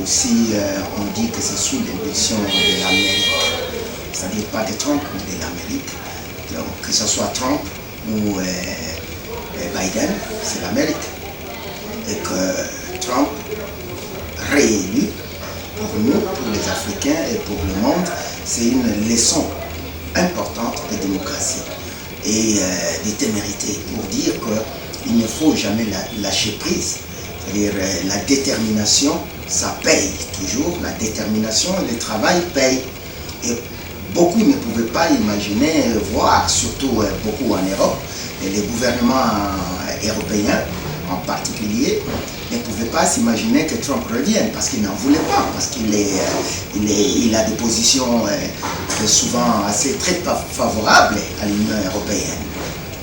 aussi on dit que c'est sous l'impulsion de l'Amérique, c'est-à-dire pas de Trump mais de l'Amérique. Donc que ce soit Trump ou Biden, c'est l'Amérique. Et que Trump réélu, pour nous, pour les Africains et pour le monde, c'est une leçon importante de démocratie et de témérité pour dire qu'il ne faut jamais lâcher prise. C'est-à-dire la détermination, ça paye toujours. La détermination et le travail payent. Et beaucoup ne pouvaient pas imaginer, voir, surtout beaucoup en Europe, et les gouvernements européens en particulier, ne pouvaient pas s'imaginer que Trump revienne parce qu'il n'en voulait pas, parce qu'il a des positions souvent assez très favorables à l'Union européenne.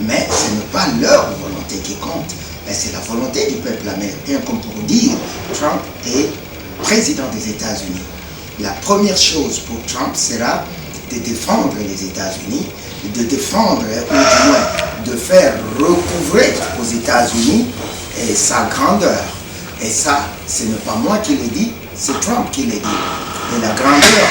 Mais ce n'est pas leur volonté qui compte, c'est la volonté du peuple américain, comme pour dire, Trump est président des États-Unis. La première chose pour Trump sera de défendre les États-Unis, de défendre, ou du moins de faire recouvrer aux États-Unis sa grandeur. Et ça, ce n'est pas moi qui l'ai dit, c'est Trump qui l'a dit. Et la grandeur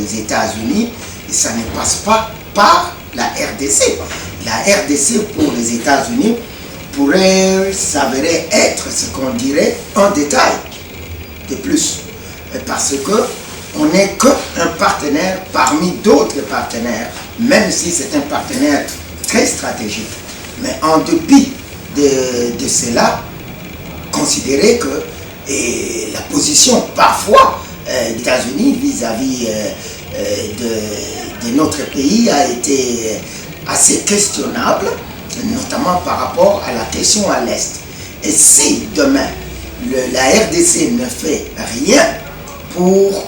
des États-Unis, ça ne passe pas par la RDC. La RDC pour les États-Unis pourrait s'avérer être ce qu'on dirait un détail de plus. Parce qu'on n'est qu'un partenaire parmi d'autres partenaires, même si c'est un partenaire très stratégique. Mais en dépit de cela, considérer que la position parfois des États-Unis vis-à-vis de notre pays a été assez questionnable, notamment par rapport à la question à l'Est. Et si demain la RDC ne fait rien pour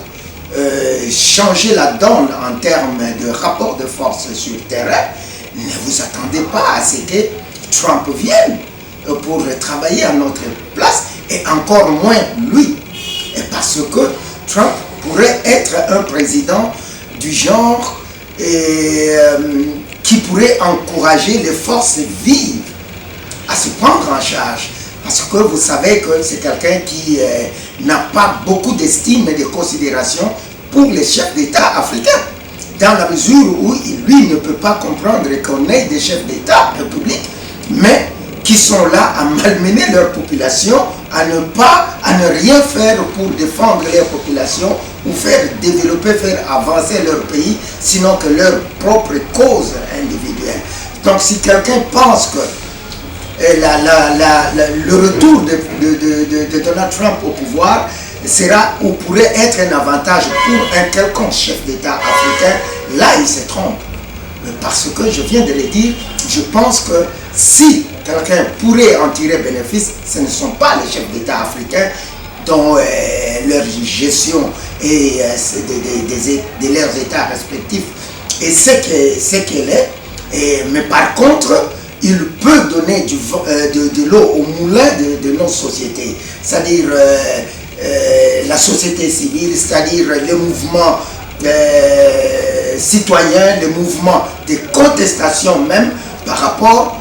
changer la donne en termes de rapport de force sur le terrain, ne vous attendez pas à ce que Trump vienne pour travailler à notre place, et encore moins lui. Et parce que Trump pourrait être un président du genre qui pourrait encourager les forces vives à se prendre en charge. Parce que vous savez que c'est quelqu'un qui n'a pas beaucoup d'estime et de considération pour les chefs d'État africains. Dans la mesure où lui ne peut pas comprendre qu'on ait des chefs d'État républiques, mais qui sont là à malmener leur population, à ne rien faire pour défendre leur population ou faire développer, faire avancer leur pays, sinon que leur propre cause individuelle. Donc si quelqu'un pense que le retour de Donald Trump au pouvoir sera ou pourrait être un avantage pour un quelconque chef d'État africain, là il se trompe. Parce que je viens de le dire, je pense que si quelqu'un pourrait en tirer bénéfice, ce ne sont pas les chefs d'État africains dont leur gestion et de leurs États respectifs et ce qu'elle est. Mais par contre, il peut donner de l'eau au moulin de nos sociétés, c'est-à-dire la société civile, c'est-à-dire les mouvements citoyens, les mouvements de contestation même par rapport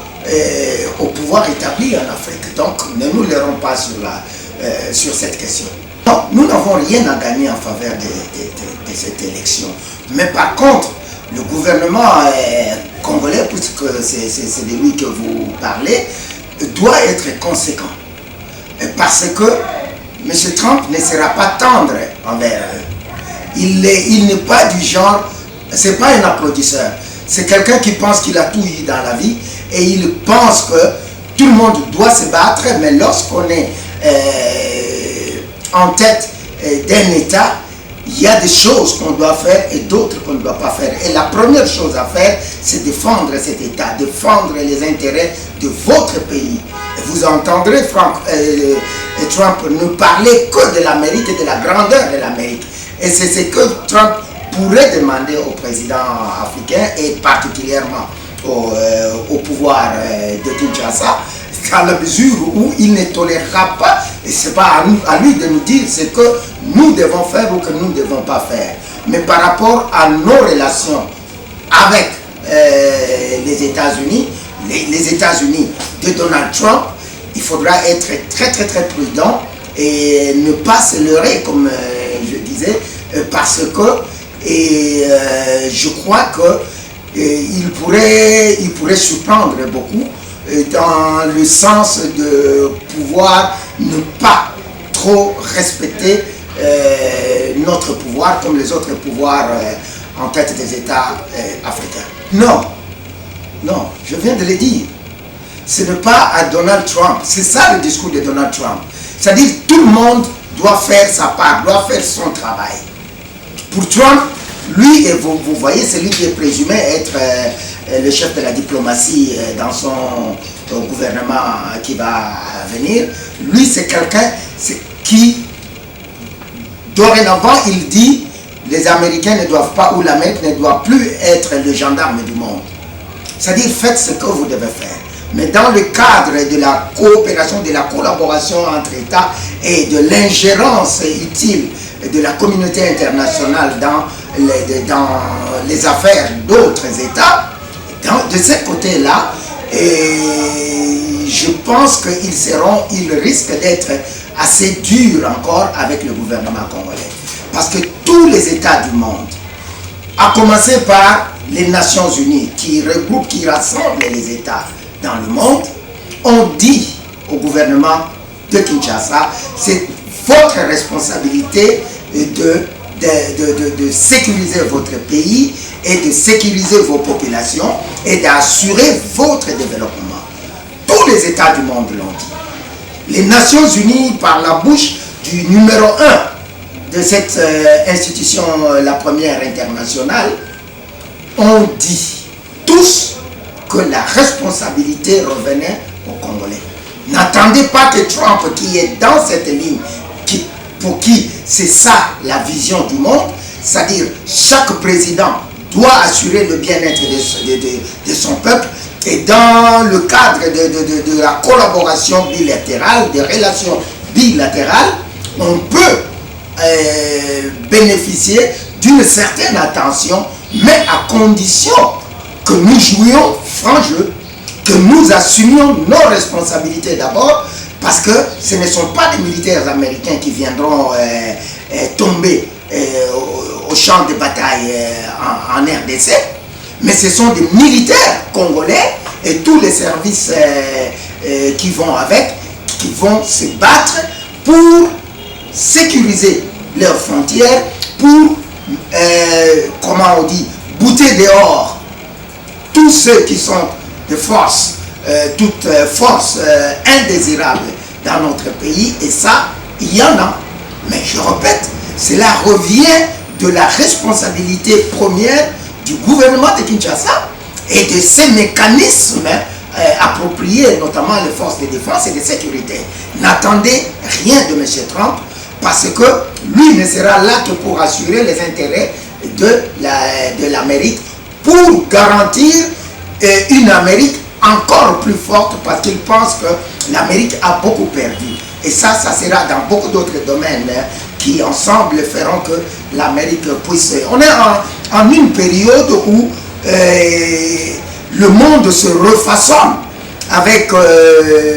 au pouvoir établi en Afrique. Donc ne nous leurrons pas sur cette question. Non, nous n'avons rien à gagner en faveur de cette élection. Mais par contre, le gouvernement congolais, puisque c'est de lui que vous parlez, doit être conséquent. Parce que M. Trump ne sera pas tendre envers eux. Il n'est pas du genre, c'est pas un applaudisseur. C'est quelqu'un qui pense qu'il a tout eu dans la vie et il pense que tout le monde doit se battre, mais lorsqu'on est en tête d'un État, il y a des choses qu'on doit faire et d'autres qu'on ne doit pas faire. Et la première chose à faire, c'est défendre cet État, défendre les intérêts de votre pays. Et vous entendrez Trump ne parler que de l'Amérique et de la grandeur de l'Amérique. Et c'est ce que Trump pourrait demander au président africain et particulièrement au pouvoir de Kinshasa, dans la mesure où il ne tolérera pas, et ce n'est pas à lui de nous dire ce que nous devons faire ou que nous ne devons pas faire. Mais par rapport à nos relations avec les États-Unis, les États-Unis de Donald Trump, il faudra être très très très prudent et ne pas se leurrer, comme je disais, parce que je crois que il pourrait surprendre beaucoup dans le sens de pouvoir ne pas trop respecter notre pouvoir comme les autres pouvoirs en tête des États africains. Non, non, je viens de le dire. Ce n'est pas à Donald Trump. C'est ça le discours de Donald Trump. C'est-à-dire que tout le monde doit faire sa part, doit faire son travail. Pour Trump, lui, et vous voyez, c'est lui qui est présumé être le chef de la diplomatie dans son gouvernement qui va venir. Lui, c'est quelqu'un qui, dorénavant, il dit les Américains ne doivent pas, ou l'Amérique ne doit plus être le gendarme du monde. C'est-à-dire, faites ce que vous devez faire. Mais dans le cadre de la coopération, de la collaboration entre États et de l'ingérence utile de la communauté internationale dans les affaires d'autres États, de ce côté-là, je pense qu'ils risquent d'être assez durs encore avec le gouvernement congolais. Parce que tous les États du monde, à commencer par les Nations Unies, qui regroupent, qui rassemblent les États dans le monde, ont dit au gouvernement de Kinshasa, c'est votre responsabilité de sécuriser votre pays et de sécuriser vos populations et d'assurer votre développement. Tous les États du monde l'ont dit. Les Nations Unies, par la bouche du numéro 1 de cette institution, la première internationale, ont dit tous que la responsabilité revenait aux Congolais. N'attendez pas que Trump, qui est dans cette ligne, pour qui c'est ça la vision du monde, c'est-à-dire chaque président doit assurer le bien-être de son peuple, et dans le cadre de la collaboration bilatérale, des relations bilatérales, on peut bénéficier d'une certaine attention, mais à condition que nous jouions franc jeu, que nous assumions nos responsabilités d'abord, parce que ce ne sont pas des militaires américains qui viendront tomber au champ de bataille en RDC, mais ce sont des militaires congolais et tous les services qui vont avec, qui vont se battre pour sécuriser leurs frontières, pour, comment on dit, bouter dehors tous ceux qui sont de force, toute force indésirable dans notre pays, et ça, il y en a. Mais je répète, cela revient de la responsabilité première du gouvernement de Kinshasa et de ses mécanismes appropriés, notamment les forces de défense et de sécurité. N'attendez rien de M. Trump, parce que lui ne sera là que pour assurer les intérêts de l'Amérique, pour garantir une Amérique encore plus forte, parce qu'il pense que l'Amérique a beaucoup perdu. Et ça sera dans beaucoup d'autres domaines qui ensemble feront que l'Amérique puisse... On est en une période où le monde se refaçonne avec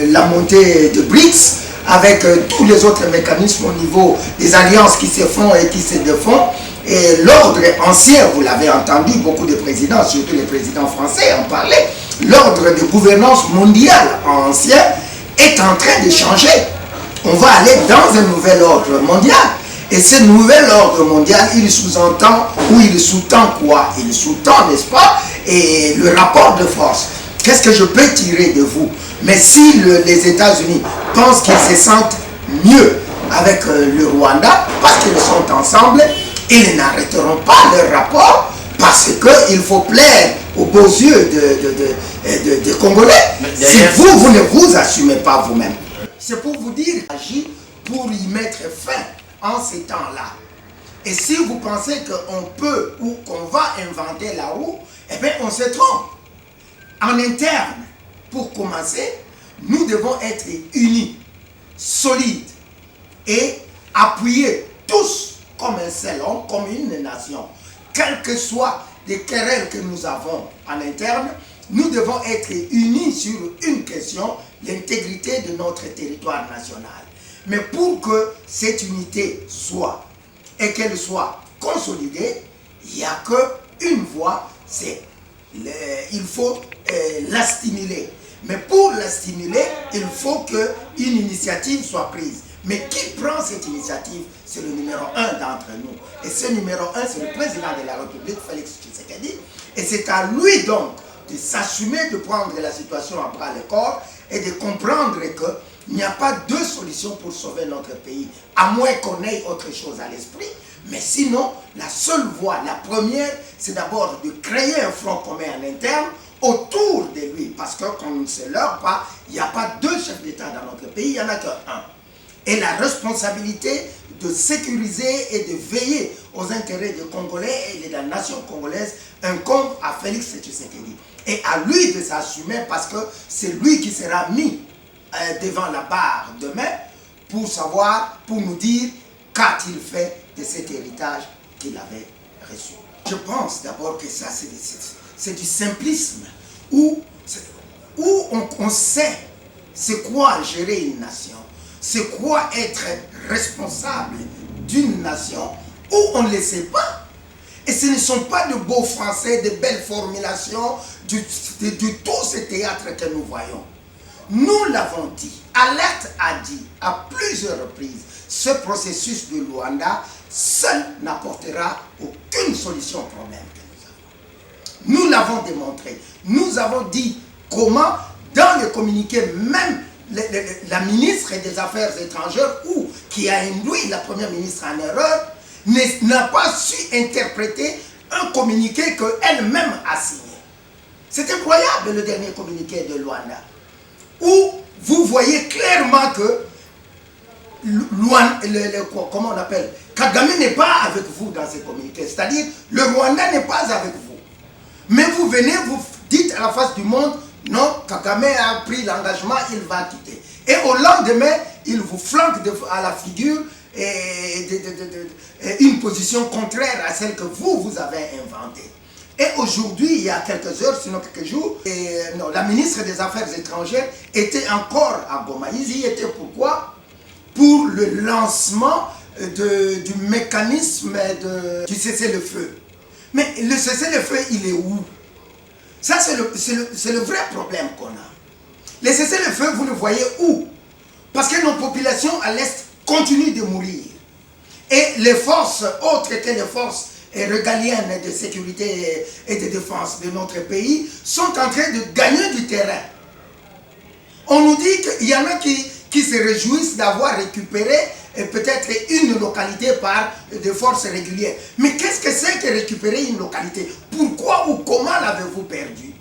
la montée de BRICS, avec tous les autres mécanismes au niveau des alliances qui se font et qui se défont. Et l'ordre ancien, vous l'avez entendu, beaucoup de présidents, surtout les présidents français en parlaient, l'ordre de gouvernance mondiale ancien est en train de changer. On va aller dans un nouvel ordre mondial. Et ce nouvel ordre mondial, il sous-entend, ou il sous-tend quoi? Il sous-tend, n'est-ce pas? Et le rapport de force. Qu'est-ce que je peux tirer de vous? Mais si les États-Unis pensent qu'ils se sentent mieux avec le Rwanda, parce qu'ils sont ensemble, ils n'arrêteront pas leur rapport, parce qu'il faut plaire aux beaux yeux de Congolais. Si vous ne vous assumez pas vous-même. C'est pour vous dire, agir pour y mettre fin en ces temps-là. Et si vous pensez qu'on peut ou qu'on va inventer la roue, eh bien on se trompe. En interne, pour commencer, nous devons être unis, solides et appuyer tous comme un seul homme, comme une nation. Quelles que soient les querelles que nous avons en interne, nous devons être unis sur une question, l'intégrité de notre territoire national. Mais pour que cette unité soit, et qu'elle soit consolidée, il n'y a qu'une voie, c'est il faut la stimuler. Mais pour la stimuler, il faut qu'une initiative soit prise. Mais qui prend cette initiative? C'est le numéro 1 d'entre nous. Et ce numéro 1, c'est le président de la République, Félix Tshisekedi. Et c'est à lui donc de s'assumer, de prendre la situation à bras le corps et de comprendre qu'il n'y a pas deux solutions pour sauver notre pays, à moins qu'on ait autre chose à l'esprit. Mais sinon, la seule voie, la première, c'est d'abord de créer un front commun à l'interne autour de lui. Parce que, qu'on ne se leurre pas, il n'y a pas deux chefs d'État dans notre pays, il n'y en a qu'un. Et la responsabilité de sécuriser et de veiller aux intérêts des Congolais et de la nation congolaise incombe à Félix Tshisekedi. Et à lui de s'assumer parce que c'est lui qui sera mis devant la barre demain pour savoir, pour nous dire qu'a-t-il fait de cet héritage qu'il avait reçu. Je pense d'abord que ça c'est du simplisme où on sait c'est quoi gérer une nation, c'est quoi être responsable d'une nation, où on ne le sait pas. Et ce ne sont pas de beaux français, de belles formulations, de tout ce théâtre que nous voyons. Nous l'avons dit, Alerte a dit à plusieurs reprises, ce processus de Luanda seul n'apportera aucune solution au problème que nous avons. Nous l'avons démontré. Nous avons dit comment, dans le communiqué, même la ministre des Affaires étrangères, ou qui a induit la première ministre en erreur, n'a pas su interpréter un communiqué qu'elle-même a signé. C'est incroyable le dernier communiqué de Luanda, où vous voyez clairement que comment on appelle, Kagame n'est pas avec vous dans ces communiqués, c'est-à-dire le Rwanda n'est pas avec vous. Mais vous venez, vous dites à la face du monde, non, Kagame a pris l'engagement, il va quitter. Et au lendemain, il vous flanque à la figure une position contraire à celle que vous avez inventée. Et aujourd'hui, il y a quelques heures, sinon quelques jours, la ministre des Affaires étrangères était encore à Goma. Ils y étaient pourquoi? Pour le lancement du mécanisme du cessez-le-feu. Mais le cessez-le-feu, il est où? Ça, c'est le vrai problème qu'on a. Le cessez-le-feu, vous le voyez où? Parce que nos populations à l'Est continuent de mourir. Et les forces autres que les forces régaliennes de sécurité et de défense de notre pays sont en train de gagner du terrain. On nous dit qu'il y en a qui se réjouissent d'avoir récupéré peut-être une localité par des forces régulières. Mais qu'est-ce que c'est que récupérer une localité? Pourquoi ou comment l'avez-vous perdu?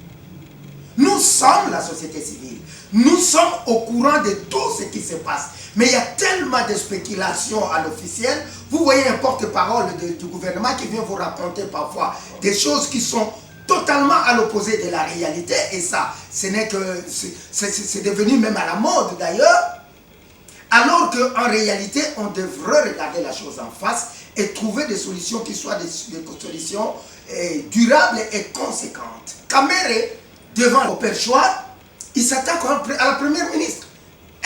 Nous sommes la société civile. Nous sommes au courant de tout ce qui se passe. Mais il y a tellement de spéculations à l'officiel. Vous voyez un porte-parole du gouvernement qui vient vous raconter parfois des choses qui sont totalement à l'opposé de la réalité. Et ça, c'est devenu même à la mode d'ailleurs. Alors qu'en réalité, on devrait regarder la chose en face et trouver des solutions qui soient des solutions durables et conséquentes. Kamere, devant le perchoir, il s'attaque à la première ministre.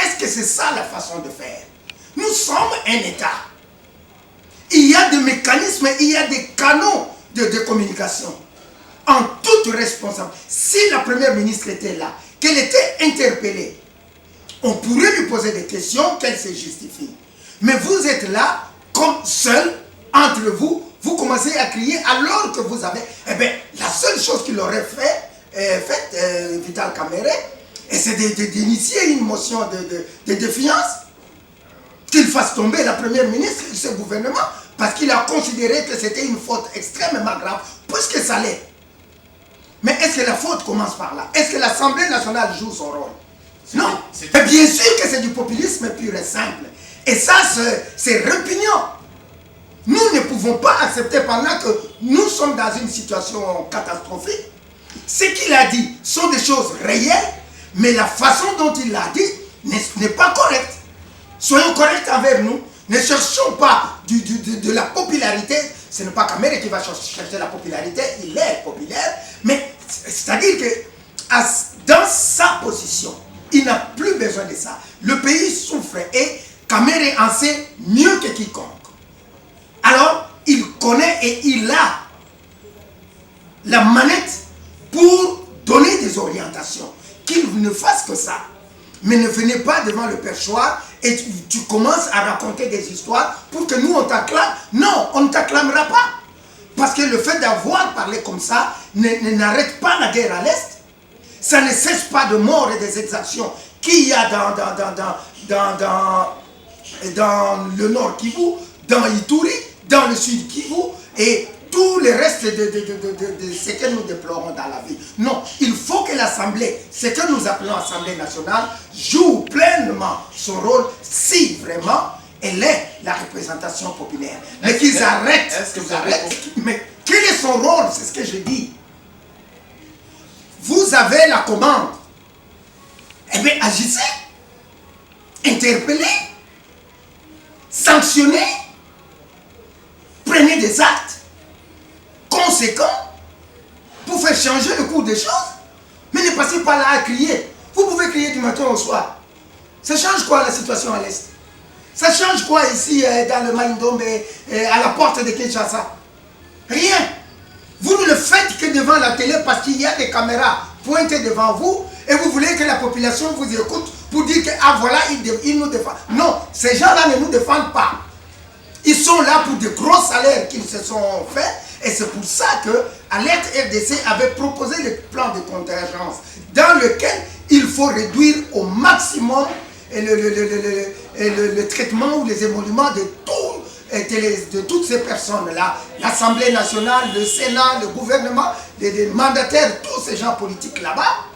Est-ce que c'est ça la façon de faire? Nous sommes un État. Il y a des mécanismes, il y a des canaux de communication. En toute responsabilité. Si la première ministre était là, qu'elle était interpellée, on pourrait lui poser des questions, qu'elle se justifie. Mais vous êtes là, comme seul, entre vous, vous commencez à crier alors que vous avez... Eh bien, la seule chose qu'il aurait fait Vital Kamerhe, c'est d'initier une motion de défiance, qu'il fasse tomber la première ministre de ce gouvernement, parce qu'il a considéré que c'était une faute extrêmement grave, puisque ça l'est. Mais est-ce que la faute commence par là? Est-ce que l'Assemblée nationale joue son rôle? Non. Mais bien sûr que c'est du populisme pur et simple. Et ça, c'est répugnant. Nous ne pouvons pas accepter pendant que nous sommes dans une situation catastrophique. Ce qu'il a dit sont des choses réelles, mais la façon dont il l'a dit n'est pas correcte. Soyons corrects envers nous. Ne cherchons pas de la popularité. Ce n'est pas Kamerhe qui va chercher la popularité, il est populaire. Mais c'est-à-dire que dans sa position, il n'a plus besoin de ça. Le pays souffre et Kamere en sait mieux que quiconque. Alors, il connaît et il a la manette pour donner des orientations. Qu'il ne fasse que ça. Mais ne venez pas devant le perchoir et tu commences à raconter des histoires pour que nous on t'acclame. Non, on ne t'acclamera pas. Parce que le fait d'avoir parlé comme ça n'arrête pas la guerre à l'Est. Ça ne cesse pas de morts et des exactions qu'il y a dans le nord Kivu, dans Ituri, dans le sud Kivu et tout le reste de ce que nous déplorons dans la vie. Non, il faut que l'Assemblée, ce que nous appelons Assemblée nationale, joue pleinement son rôle si vraiment elle est la représentation populaire. Mais qu'ils arrêtent. Mais quel est son rôle? C'est ce que je dis. Vous avez la commande. Eh bien, agissez. Interpellez. Sanctionnez. Prenez des actes conséquents pour faire changer le cours des choses. Mais ne passez pas là à crier. Vous pouvez crier du matin au soir. Ça change quoi la situation à l'Est? Ça change quoi ici dans le Maïndombe à la porte de Kinshasa? Rien. Vous ne le faites que devant la télé parce qu'il y a des caméras pointées devant vous et vous voulez que la population vous écoute pour dire que ah voilà, ils nous défendent. Non, ces gens-là ne nous défendent pas. Ils sont là pour de gros salaires qu'ils se sont faits et c'est pour ça que Alerte RDC avait proposé le plan de contingence dans lequel il faut réduire au maximum le traitement ou les émoluments de toutes ces personnes-là, l'Assemblée nationale, le Sénat, le gouvernement, les mandataires, tous ces gens politiques là-bas.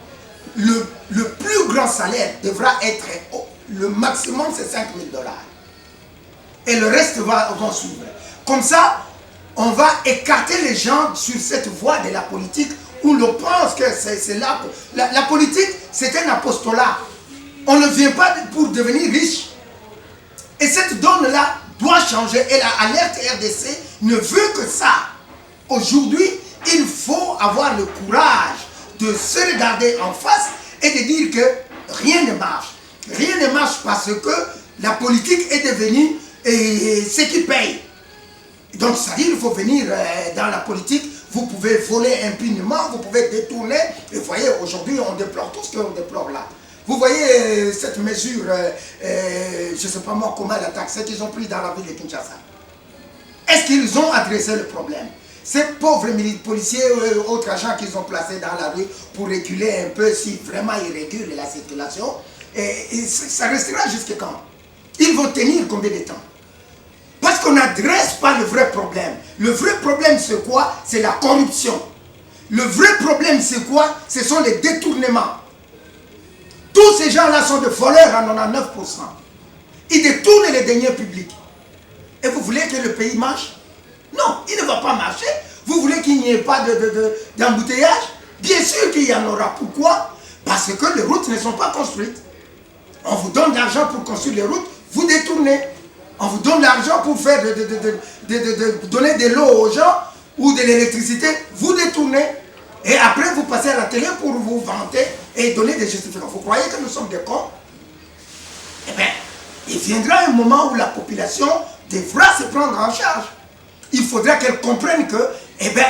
Le plus grand salaire devra être, le maximum c'est 5 000 $. Et le reste va suivre. Comme ça, on va écarter les gens sur cette voie de la politique où l'on pense que c'est là. La politique, c'est un apostolat. On ne vient pas pour devenir riche. Et cette donne-là doit changer. Et la Alerte RDC ne veut que ça. Aujourd'hui, il faut avoir le courage de se regarder en face et de dire que rien ne marche. Rien ne marche parce que la politique est devenue ce qui paye. Donc, ça dit, il faut venir dans la politique. Vous pouvez voler impunément, vous pouvez détourner. Et vous voyez, aujourd'hui, on déplore tout ce qu'on déplore là. Vous voyez cette mesure, je ne sais pas moi comment la taxe qu'ils ont pris dans la ville de Kinshasa. Est-ce qu'ils ont adressé le problème? Ces pauvres policiers ou autres agents qu'ils ont placés dans la rue pour réguler un peu, si vraiment ils régulent la circulation, et ça restera jusqu'à quand? Ils vont tenir combien de temps? Parce qu'on n'adresse pas le vrai problème. Le vrai problème c'est quoi? C'est la corruption. Le vrai problème c'est quoi? Ce sont les détournements. Tous ces gens-là sont des voleurs à 99%. Ils détournent les deniers publics. Et vous voulez que le pays marche? Non, il ne va pas marcher. Vous voulez qu'il n'y ait pas d'embouteillage? Bien sûr qu'il y en aura. Pourquoi? Parce que les routes ne sont pas construites. On vous donne de l'argent pour construire les routes, vous détournez. On vous donne de l'argent pour faire donner de l'eau aux gens ou de l'électricité, vous détournez. Et après, vous passez à la télé pour vous vanter et donner des justifications. Vous croyez que nous sommes des cons? Eh bien, il viendra un moment où la population devra se prendre en charge. Il faudra qu'elle comprenne que, eh bien,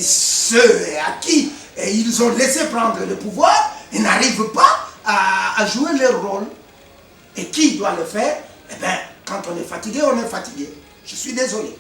ceux à qui ils ont laissé prendre le pouvoir, ils n'arrivent pas à jouer leur rôle. Et qui doit le faire? Eh bien, quand on est fatigué, on est fatigué. Je suis désolé.